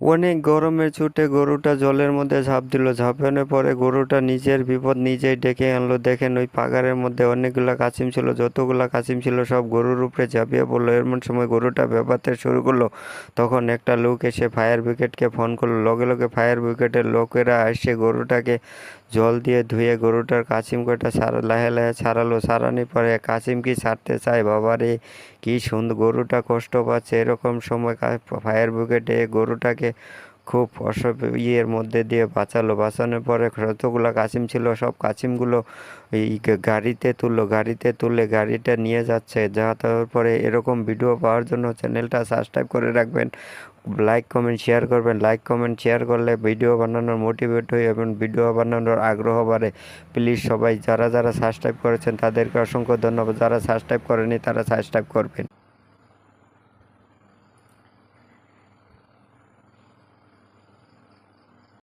অনেক গরমে ছুটে গরুটা জলের মধ্যে ঝাঁপ দিল। ঝাঁপানোর পরে গরুটা নিজের বিপদ নিজেই ডেকে আনলো। দেখেন ওই পাগারের মধ্যে অনেকগুলা কাছিম ছিল, যতগুলা কাছিম ছিল সব গরুর উপরে ঝাঁপিয়ে পড়লো। এমন সময় গরুটা ভেপাতে শুরু করলো। তখন একটা লোক এসে ফায়ার ব্রিগেডকে ফোন করলো। লগে লগে ফায়ার ব্রিগেডের লোকেরা এসে গরুটাকে জল দিয়ে ধুয়ে গরুটার কাছিম কটা লাহে লাহে ছাড়ালো। ছাড়ানোর পরে কাছিম কি ছাড়তে চায়, বাবারে কি সুন্দর গরুটা কষ্ট পাচ্ছে। এরকম সময় ফায়ার ব্রিগেডে গরুটাকে খুব ইয়ের মধ্যে দিয়ে বাঁচালো। বাঁচানোর পরে যতগুলো কাছিম ছিল সব কাছিমগুলো এই গাড়িতে তুললো। গাড়িতে তুলে গাড়িটা নিয়ে যাচ্ছে। যাওয়ার পরে এরকম ভিডিও পাওয়ার জন্য চ্যানেলটা সাবস্ক্রাইব করে রাখবেন, লাইক কমেন্ট শেয়ার করবেন। লাইক কমেন্ট শেয়ার করলে ভিডিও বানানোর মোটিভেট হই এবং ভিডিও বানানোর আগ্রহ বাড়ে। প্লিজ সবাই যারা যারা সাবস্ক্রাইব করেছেন তাদেরকে অসংখ্য ধন্যবাদ। যারা সাবস্ক্রাইব করেনি তারা সাবস্ক্রাইব করবেন।